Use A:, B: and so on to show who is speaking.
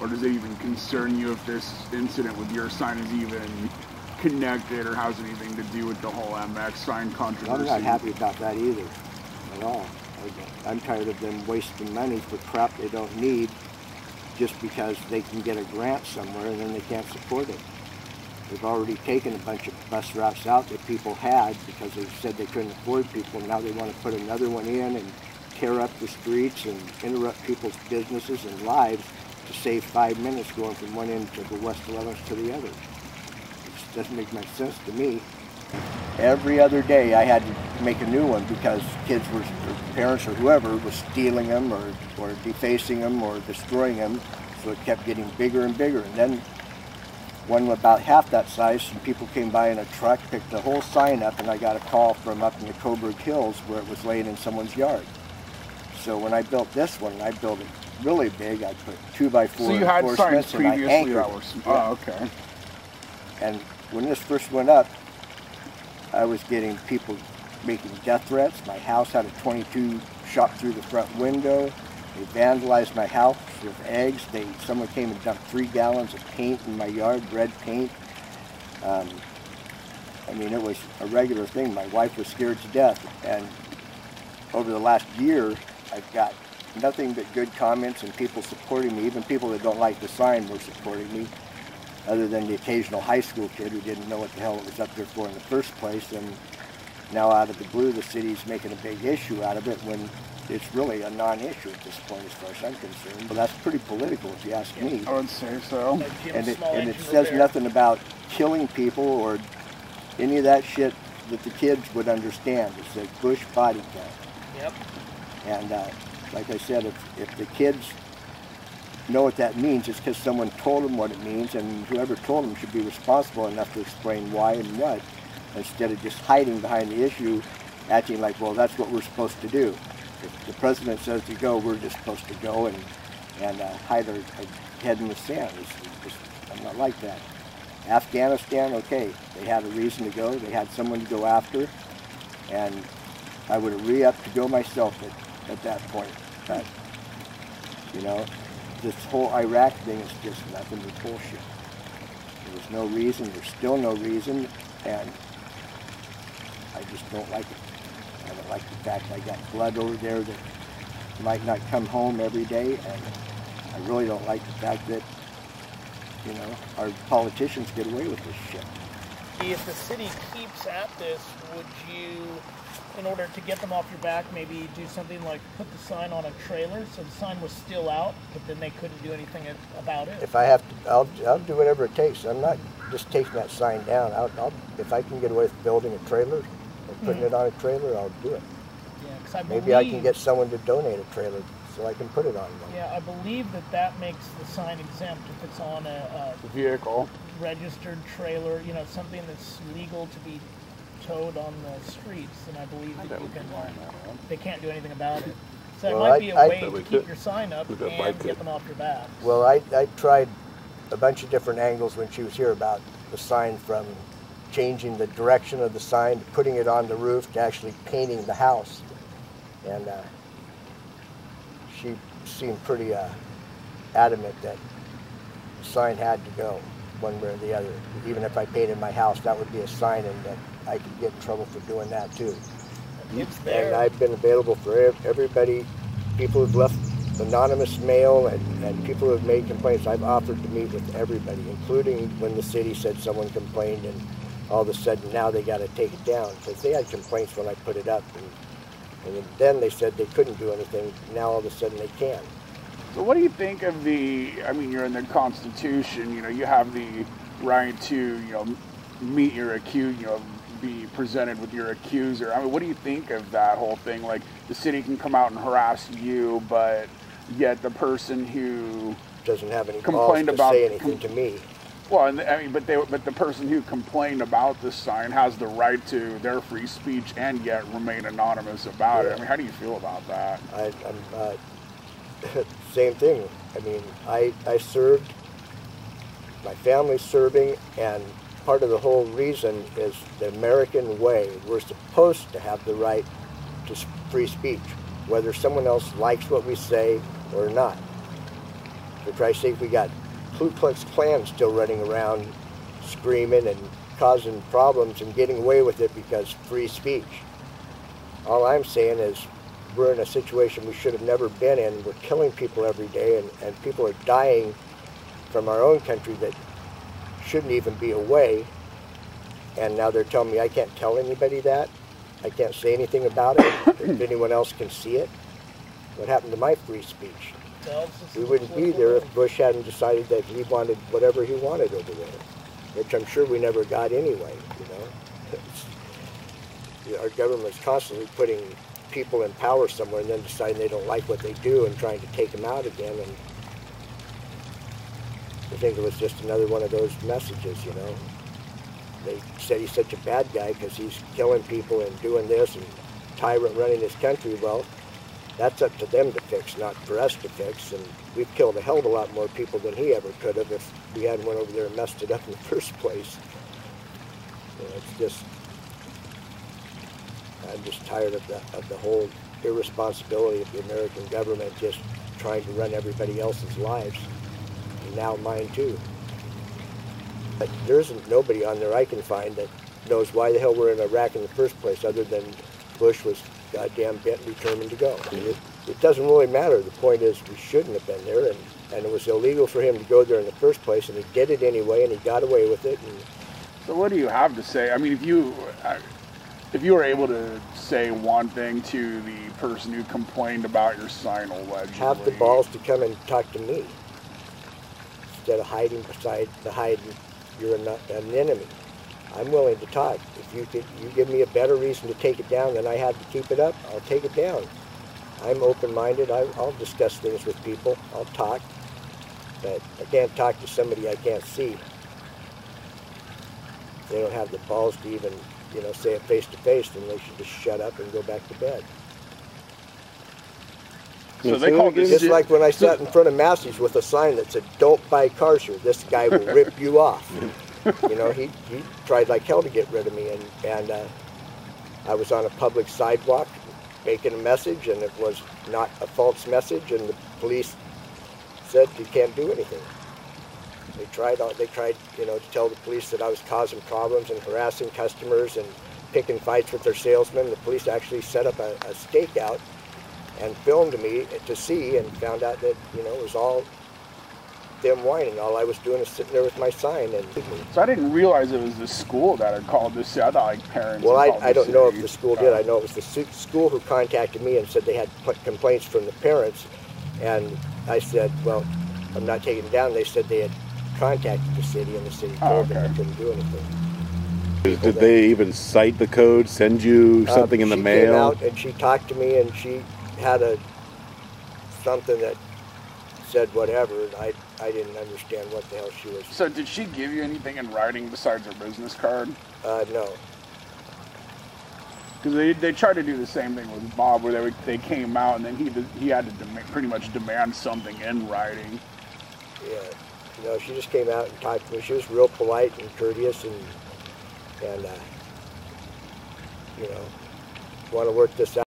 A: or does it even concern you if this incident with your sign is even connected or has anything to do with the whole MX sign controversy?
B: I'm not happy about that either, at all. I'm tired of them wasting money for crap they don't need just because they can get a grant somewhere and then they can't support it. They've already taken a bunch of bus routes out that people had because they said they couldn't afford people. Now they want to put another one in and tear up the streets and interrupt people's businesses and lives to save 5 minutes going from one end to the West 11th to the other. It doesn't make much sense to me. Every other day I had to make a new one because kids were, or parents or whoever, was stealing them or defacing them or destroying them, so it kept getting bigger and bigger. And then one about half that size, some people came by in a truck, picked the whole sign up, and I got a call from up in the Coburg Hills where it was laying in someone's yard. So when I built this one, I built it really big. I put 2x4
A: so you had signs previously that were
B: yeah.
A: Oh, okay.
B: And when this first went up, I was getting people making death threats. My house had a .22 shot through the front window. They vandalized my house with eggs. Someone came and dumped 3 gallons of paint in my yard, red paint. I mean, it was a regular thing. My wife was scared to death. And over the last year, I've got nothing but good comments and people supporting me. Even people that don't like the sign were supporting me, other than the occasional high school kid who didn't know what the hell it was up there for in the first place. And now out of the blue, the city's making a big issue out of it when it's really a non-issue at this point as far as I'm concerned. Well, that's pretty political if you ask me.
A: I would say so.
B: And it says nothing about killing people or any of that shit that the kids would understand. It says Bush body count.
C: Yep.
B: And like I said, if the kids know what that means, it's because someone told them what it means, and whoever told them should be responsible enough to explain why and what, instead of just hiding behind the issue, acting like, well, that's what we're supposed to do. If the president says to go, we're just supposed to go and hide our head in the sand. I'm not like that. Afghanistan, okay, they had a reason to go. They had someone to go after, and I would have re-upped to go myself at that point. But, you know, this whole Iraq thing is just nothing but bullshit. There was no reason, there's still no reason, and I just don't like it. I don't like the fact I got blood over there that might not come home every day, and I really don't like the fact that, you know, our politicians get away with this shit.
C: If the city keeps at this, would you, in order to get them off your back, maybe do something like put the sign on a trailer so the sign was still out, but then they couldn't do anything about it?
B: If I have to, I'll do whatever it takes. I'm not just taking that sign down. If I can get away with building a trailer and putting it on a trailer, I'll do it.
C: Yeah, 'cause I
B: maybe I can get someone to donate a trailer so I can put it on one.
C: Yeah, I believe that makes the sign exempt if it's on a
A: vehicle,
C: registered trailer, you know, something that's legal to be towed on the streets, and I believe that you can, they can't do anything about it. So it might be a way to keep your sign up and get them off your back.
B: Well, I tried a bunch of different angles when she was here about the sign, from changing the direction of the sign, to putting it on the roof, to actually painting the house. And she seemed pretty adamant that the sign had to go one way or the other. Even if I painted my house, that would be a sign, and that I could get in trouble for doing that too.
C: It's there.
B: And I've been available for everybody, people who've left anonymous mail and people who have made complaints. I've offered to meet with everybody, including when the city said someone complained, and all of a sudden now they got to take it down, because they had complaints when I put it up, and then they said they couldn't do anything. Now all of a sudden they can.
A: So what do you think of I mean, you're in the Constitution, you know, you have the right to, you know, meet your accused, you know, be presented with your accuser. I mean, what do you think of that whole thing? Like, the city can come out and harass you, but yet the person who
B: doesn't have any
A: complained
B: balls to say anything to me.
A: Well, and I mean, but the person who complained about this sign has the right to their free speech and yet remain anonymous about it. I mean, how do you feel about that?
B: Same thing. I mean, I served, my family's serving, and part of the whole reason is the American way. We're supposed to have the right to free speech, whether someone else likes what we say or not. For Christ's sake, we got Ku Klux Klan still running around screaming and causing problems and getting away with it because free speech. All I'm saying is we're in a situation we should have never been in. We're killing people every day, and people are dying from our own country that shouldn't even be away. And now they're telling me I can't tell anybody that. I can't say anything about it if anyone else can see it. What happened to my free speech? We wouldn't be there if Bush hadn't decided that he wanted whatever he wanted over there, which I'm sure we never got anyway, Our government's constantly putting people in power somewhere and then deciding they don't like what they do and trying to take them out again. And I think it was just another one of those messages, They said he's such a bad guy because he's killing people and doing this and tyrant running his country. Well, that's up to them to fix, not for us to fix. And we've killed a hell of a lot more people than he ever could have if we hadn't went over there and messed it up in the first place. It's just, I'm just tired of the whole irresponsibility of the American government just trying to run everybody else's lives, and now mine too. But there isn't nobody on there I can find that knows why the hell we're in Iraq in the first place, other than Bush was goddamn bent and determined to go. It doesn't really matter. The point is we shouldn't have been there, and it was illegal for him to go there in the first place, and he did it anyway, and he got away with it. And
A: so what do you have to say? I mean, if you were able to say one thing to the person who complained about your sign allegedly,
B: have the balls to come and talk to me instead of hiding beside the hiding. You're an enemy. I'm willing to talk. If you give me a better reason to take it down than I had to keep it up, I'll take it down. I'm open-minded. I'll discuss things with people. I'll talk. But I can't talk to somebody I can't see. They don't have the balls to even, say it face-to-face, then they should just shut up and go back to bed.
A: So they call this
B: just like when I sat in front of Massey's with a sign that said, "Don't buy cars here. This guy will rip you off." He tried like hell to get rid of me, and I was on a public sidewalk making a message, and it was not a false message, and the police said you can't do anything. They tried to tell the police that I was causing problems and harassing customers and picking fights with their salesmen. The police actually set up a stakeout and filmed me to see, and found out that it was all them whining. All I was doing is sitting there with my sign. And
A: so I didn't realize it was the school that had called this. I thought parents.
B: Well, I don't know if the school did. I know it was the school who contacted me and said they had complaints from the parents, and I said, well, I'm not taking it down. They said they had contacted the city, and the city told them they couldn't do anything.
D: Did they even cite the code, send you something in the mail?
B: She came out and she talked to me, and she had something that said whatever, and I didn't understand what the hell she was.
A: So did she give you anything in writing besides her business card?
B: No.
A: Because they tried to do the same thing with Bob, where they came out and then he had to pretty much demand something in writing.
B: Yeah. She just came out and talked to me. She was real polite and courteous, and want to work this out.